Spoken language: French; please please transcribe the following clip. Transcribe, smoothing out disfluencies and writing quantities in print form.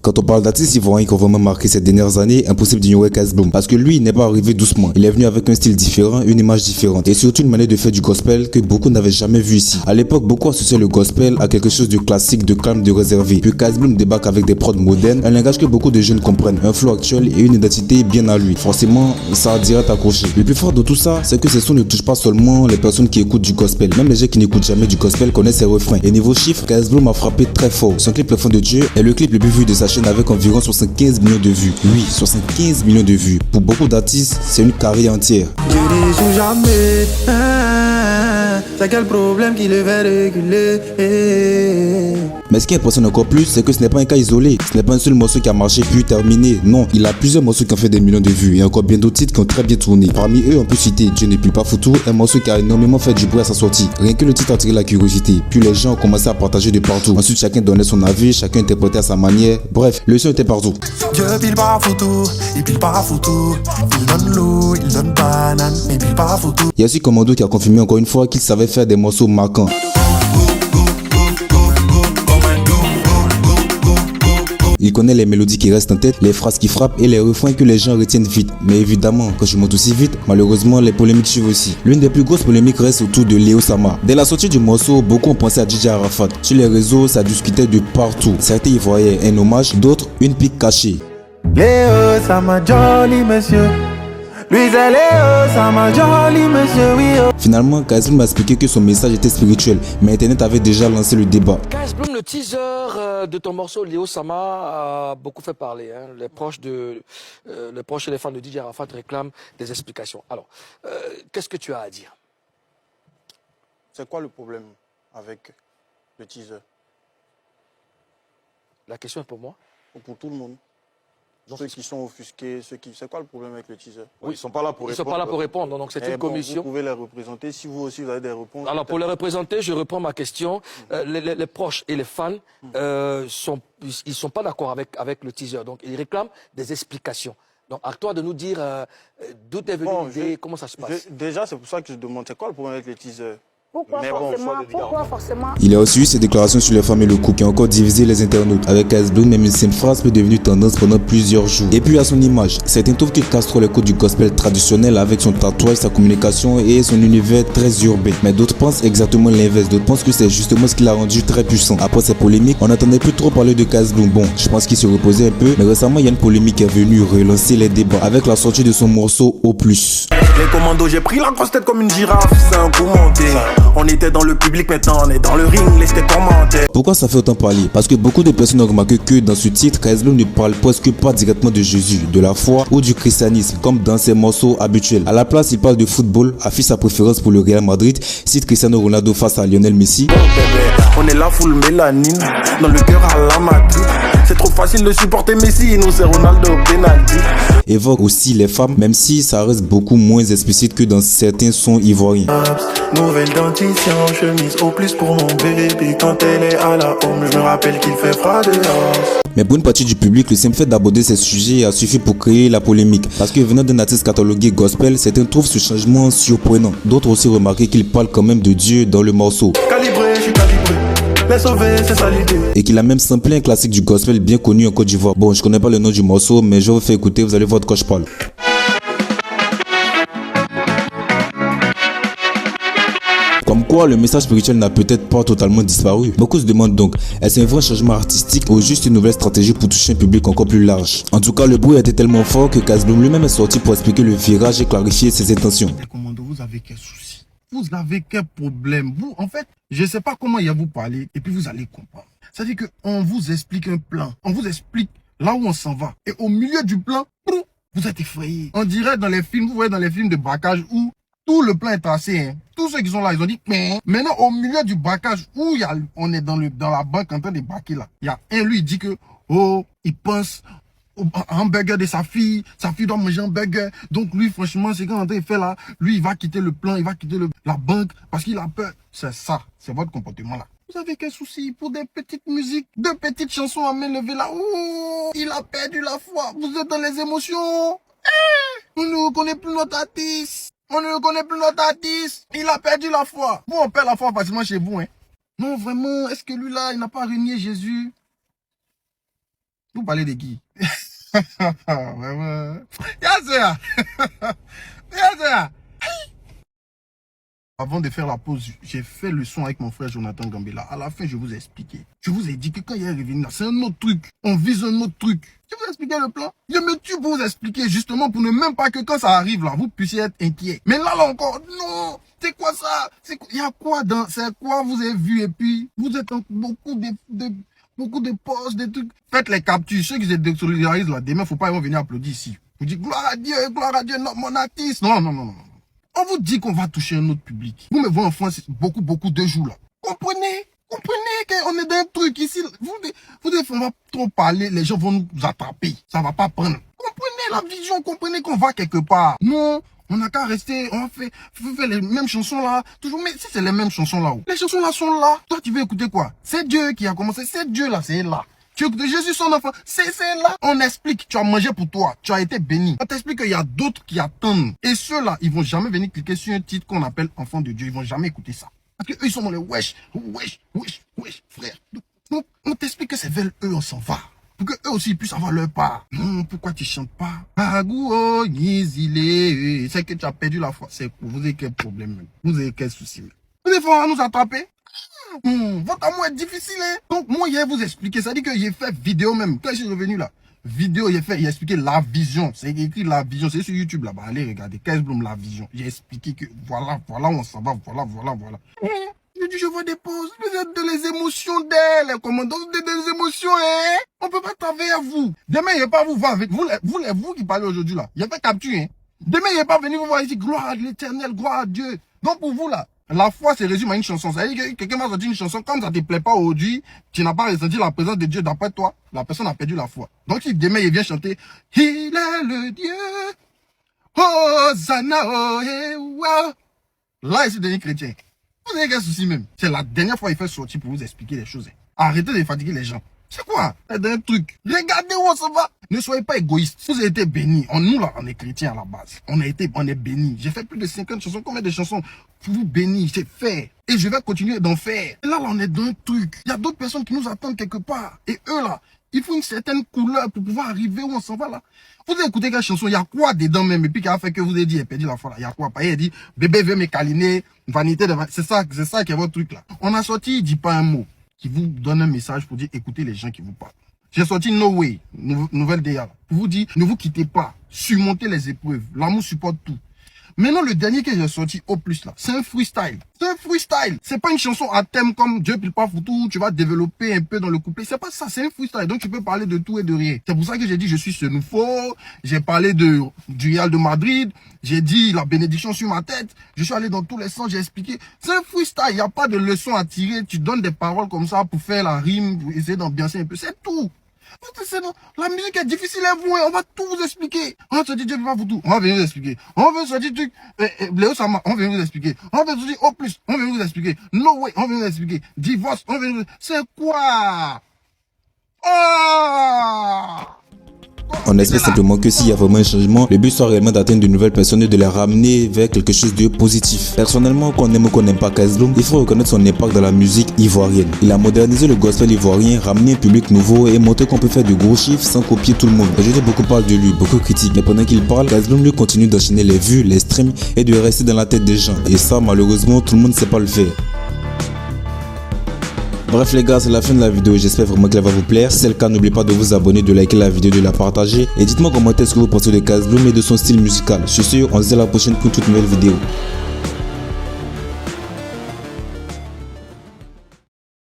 Quand on parle d'artistes ivoiriens qui ont vraiment marqué ces dernières années, impossible d'ignorer Kaz Bloom. Parce que lui, il n'est pas arrivé doucement. Il est venu avec un style différent, une image différente. Et surtout une manière de faire du gospel que beaucoup n'avaient jamais vu ici. À l'époque, beaucoup associaient le gospel à quelque chose de classique, de calme, de réservé. Puis Kaz Bloom débarque avec des prods modernes, un langage que beaucoup de jeunes comprennent, un flow actuel et une identité bien à lui. Forcément, ça a direct accroché. Le plus fort de tout ça, c'est que ces sons ne touchent pas seulement les personnes qui écoutent du gospel. Même les gens qui n'écoutent jamais du gospel connaissent ses refrains. Et niveau chiffres, Kaz Bloom a frappé très fort. Son clip Le Fond de Dieu est le clip le plus vu de sa chaîne avec environ 75 millions de vues. Oui, 75 millions de vues. Pour beaucoup d'artistes, c'est une carrière entière. Je dis sous jamais, c'est quel problème qui le fait réguler. Mais ce qui impressionne encore plus, c'est que ce n'est pas un cas isolé. Ce n'est pas un seul morceau qui a marché puis terminé. Non, il a plusieurs morceaux qui ont fait des millions de vues et encore bien d'autres titres qui ont très bien tourné. Parmi eux, on peut citer Dieu n'est plus pas foutu, un morceau qui a énormément fait du bruit à sa sortie. Rien que le titre a attiré la curiosité. Puis les gens ont commencé à partager de partout. Ensuite, chacun donnait son avis, chacun interprétait à sa manière. Bref, le son était partout. Dieu pile pas photo, il pile pas photo. Il donne l'eau, il donne banane, mais pile pas photo. Il y a aussi Commando qui a confirmé encore une fois qu'il savait faire des morceaux marquants. Il connaît les mélodies qui restent en tête, les phrases qui frappent et les refrains que les gens retiennent vite. Mais évidemment, quand je monte aussi vite, malheureusement, les polémiques suivent aussi. L'une des plus grosses polémiques reste autour de Léo Sama. Dès la sortie du morceau, beaucoup ont pensé à DJ Arafat. Sur les réseaux, ça discutait de partout. Certains y voyaient un hommage, d'autres une pique cachée. Léo Sama jolly monsieur. Lui c'est Léo Sama jolly monsieur, oui. Finalement, Kaz Bloom a expliqué que son message était spirituel, mais Internet avait déjà lancé le débat. Kaz Bloom, le teaser de ton morceau Léo Sama a beaucoup fait parler. Hein. Les proches et les fans de DJ Arafat réclament des explications. Alors, qu'est-ce que tu as à dire? C'est quoi le problème avec le teaser? La question est pour moi? Ou pour tout le monde? Ceux qui sont offusqués, c'est quoi le problème avec le teaser? Oui, ils ne sont pas là pour répondre. Ils ne sont pas là pour répondre, donc c'est une commission. Vous pouvez les représenter, si vous aussi vous avez des réponses. Alors pour les représenter, je reprends ma question. Les proches et les fans, ils sont pas d'accord avec le teaser, donc ils réclament des explications. Donc à toi de nous dire d'où est venue l'idée, comment ça se passe. Déjà, c'est pour ça que je demande, c'est quoi le problème avec le teaser? Pourquoi forcément? Il a aussi eu ses déclarations sur les femmes et le couple qui ont encore divisé les internautes. Avec Kaz Bloom, même une simple phrase peut devenir tendance pendant plusieurs jours. Et puis à son image, certains trouvent qu'il casse trop les codes du gospel traditionnel avec son tatouage, sa communication et son univers très urbain. Mais d'autres pensent exactement l'inverse. D'autres pensent que c'est justement ce qui l'a rendu très puissant. Après ces polémiques, on n'entendait plus trop parler de Kaz Bloom. Bon, je pense qu'il se reposait un peu, mais récemment il y a une polémique qui est venue relancer les débats avec la sortie de son morceau Au Plus. Les commandos, j'ai pris la grosse tête comme une girafe, c'est un coup monté. On était dans le public, maintenant on est dans le ring, laissez commenter. Pourquoi ça fait autant parler? Parce que beaucoup de personnes ont remarqué que dans ce titre, Kaz Bloom ne parle presque pas directement de Jésus, de la foi ou du christianisme, comme dans ses morceaux habituels. À la place, il parle de football, affiche sa préférence pour le Real Madrid, cite Cristiano Ronaldo face à Lionel Messi. Oh, bébé, on est la foule mélanine, dans le cœur à la Madrid. C'est trop facile de supporter Messi, nous c'est Ronaldo penalty. Évoque aussi les femmes, même si ça reste beaucoup moins explicite que dans certains sons ivoiriens. Nouvelle dentition, chemise au plus pour mon bébé. Quand elle est à la home, je me rappelle qu'il fait froid dehors. Mais pour une partie du public, le simple fait d'aborder ces sujets a suffi pour créer la polémique. Parce que venant d'un artiste catalogué gospel, certains trouvent ce changement surprenant. D'autres aussi remarqué qu'il parle quand même de Dieu dans le morceau. Calibré, je suis calibré. Les sauver, c'est ça l'idée. Et qu'il a même samplé un classique du gospel bien connu en Côte d'Ivoire. Bon, je connais pas le nom du morceau, mais je vais vous faire écouter, vous allez voir de quoi je parle. Comme quoi, le message spirituel n'a peut-être pas totalement disparu. Beaucoup se demandent donc, est-ce un vrai changement artistique ou juste une nouvelle stratégie pour toucher un public encore plus large? En tout cas, le bruit a été tellement fort que Kaz Bloom lui-même est sorti pour expliquer le virage et clarifier ses intentions. Les commandos, vous avez quel souci? Vous avez quel problème? Vous, en fait, je ne sais pas comment il y a vous parler et puis vous allez comprendre. C'est-à-dire qu'on vous explique un plan, on vous explique là où on s'en va. Et au milieu du plan, vous êtes effrayé. On dirait dans les films, vous voyez dans les films de braquage où tout le plan est tracé, hein. Tous ceux qui sont là, ils ont dit, mais maintenant, au milieu du braquage, où on est dans la banque en train de braquer là. Il y a un, lui, il dit que, oh, il pense au hamburger de sa fille doit manger un hamburger. Donc lui, franchement, c'est quand il fait là, lui, il va quitter le plan, il va quitter la banque parce qu'il a peur. C'est ça, c'est votre comportement là. Vous avez quel souci pour des petites musiques, deux petites chansons à main levée là. Ouh, il a perdu la foi. Vous êtes dans les émotions. On ne reconnaît plus notre artiste. On ne reconnaît plus notre artiste. Il a perdu la foi. Vous, on perd la foi facilement chez vous, hein. Non, vraiment, est-ce que lui là, il n'a pas renié Jésus? Vous parlez de qui? Vraiment. Y'a ça. Avant de faire la pause, j'ai fait le son avec mon frère Jonathan Gambela. À la fin, je vous ai expliqué. Je vous ai dit que quand il est revenu là, c'est un autre truc. On vise un autre truc. Je vous ai expliqué le plan. Je me tue pour vous expliquer justement pour ne même pas que quand ça arrive là, vous puissiez être inquiet. Mais là encore, non. C'est quoi ça? Il y a quoi dans, c'est quoi vous avez vu et puis vous êtes en beaucoup de posts, des trucs. Faites les captures. Ceux qui se désolidarisent là, demain, faut pas venir applaudir ici. Vous dites gloire à Dieu, non, mon artiste. Non. On vous dit qu'on va toucher un autre public. Vous me voyez en France beaucoup de jours là. Comprenez qu'on est dans un truc ici. Vous on va trop parler, les gens vont nous attraper. Ça va pas prendre. Comprenez la vision, comprenez qu'on va quelque part. Non, on n'a qu'à rester, on va faire les mêmes chansons là. Toujours, mais si c'est les mêmes chansons là, les chansons là sont là. Toi, tu veux écouter quoi? C'est Dieu qui a commencé, c'est Dieu là, c'est là. Tu écoutes Jésus son enfant, c'est là. On explique, tu as mangé pour toi, tu as été béni. On t'explique qu'il y a d'autres qui attendent. Et ceux-là, ils vont jamais venir cliquer sur un titre qu'on appelle enfant de Dieu. Ils vont jamais écouter ça. Parce que eux, ils sont dans les wesh, frère. Donc, on t'explique que c'est vers eux, on s'en va. Pour que eux aussi puissent avoir leur part. Non, pourquoi tu chantes pas? Agouo, Nizile. C'est que tu as perdu la foi. C'est pour vous avez quel problème, même. Vous avez quel souci, même. Vous avez faim à nous attraper? Votre amour est difficile, hein? Donc, moi, il vais vous expliquer. Ça dit que j'ai fait vidéo même. Quand je suis revenu là, vidéo, il a expliqué la vision. C'est écrit la vision. C'est sur YouTube là-bas. Allez, regardez. Kez Bloom, la vision. J'ai expliqué que voilà où on s'en va. Voilà. Je dis, je vois des pauses. Vous êtes de les émotions d'elle, commandant. Vous êtes des émotions, hein? On peut pas travailler à vous. Demain, il va pas vous voir avec vous qui parlez aujourd'hui là. Il a fait capture, hein? Demain, il va pas venir vous voir ici. Gloire à l'éternel, gloire à Dieu. Donc, pour vous là, la foi se résume à une chanson. Ça veut dire que quelqu'un va sortir une chanson, comme ça te plaît pas aujourd'hui, tu n'as pas ressenti la présence de Dieu d'après toi, la personne a perdu la foi. Donc si demain il vient chanter, il est le Dieu, Hosanna, oh, eh, wow. Là, il est devenu chrétien. Vous avez quel souci même? C'est la dernière fois qu'il fait sortir pour vous expliquer les choses. Arrêtez de fatiguer les gens. C'est quoi? C'est un truc. Regardez où on se va. Ne soyez pas égoïstes. Vous avez été bénis. Nous là, on est chrétiens à la base. On est bénis. J'ai fait plus de 50 chansons. Combien de chansons pour vous bénir? C'est fait. Et je vais continuer d'en faire. Et là, on est dans un truc. Il y a d'autres personnes qui nous attendent quelque part. Et eux là, il faut une certaine couleur pour pouvoir arriver où on s'en va là. Vous avez écouté quelle chanson? Il y a quoi dedans même? Et puis qui a fait que vous avez dit, il a perdu la foi là. Il y a quoi? Il a dit, bébé veut me câliner, vanité de vanité. C'est ça qui est votre truc là. On a sorti, il dit pas un mot qui vous donne un message pour dire écoutez les gens qui vous parlent. J'ai sorti No Way, nouvelle DA, pour vous dire ne vous quittez pas, surmontez les épreuves, l'amour supporte tout. Maintenant le dernier que j'ai sorti au plus là, c'est un freestyle. C'est pas une chanson à thème comme Dieu pile pas foutu, tu vas développer un peu dans le couplet. C'est pas ça, c'est un freestyle. Donc tu peux parler de tout et de rien. C'est pour ça que j'ai dit je suis ce nouveau. J'ai parlé du Real de Madrid. J'ai dit la bénédiction sur ma tête. Je suis allé dans tous les sens, j'ai expliqué. C'est un freestyle, il n'y a pas de leçon à tirer. Tu donnes des paroles comme ça pour faire la rime, pour essayer d'ambiancer un peu. C'est tout. La musique est difficile à vous, on va tout vous expliquer. On va se dire Dieu pas vous tout, on va venir vous expliquer. On va se dire truc, Léo Sama, on va venir vous expliquer. On va se dire au plus, on va venir vous expliquer. No Way, on va venir vous expliquer. Divorce, on va venir vous expliquer. C'est quoi? On espère simplement que s'il y a vraiment un changement, le but soit réellement d'atteindre de nouvelles personnes et de les ramener vers quelque chose de positif. Personnellement, qu'on aime ou qu'on n'aime pas Kez Bloom, il faut reconnaître son impact dans la musique ivoirienne. Il a modernisé le gospel ivoirien, ramené un public nouveau et montré qu'on peut faire de gros chiffres sans copier tout le monde. Les gens beaucoup parlent de lui, beaucoup critiquent, mais pendant qu'il parle, Kez Bloom lui continue d'enchaîner les vues, les streams et de rester dans la tête des gens. Et ça, malheureusement, tout le monde ne sait pas le faire. Bref les gars, c'est la fin de la vidéo, j'espère vraiment qu'elle va vous plaire. Si c'est le cas, n'oubliez pas de vous abonner, de liker la vidéo, de la partager. Et dites-moi en commentaire ce que vous pensez de Kez Bloom et de son style musical. Sur ce, on se dit à la prochaine pour une toute nouvelle vidéo.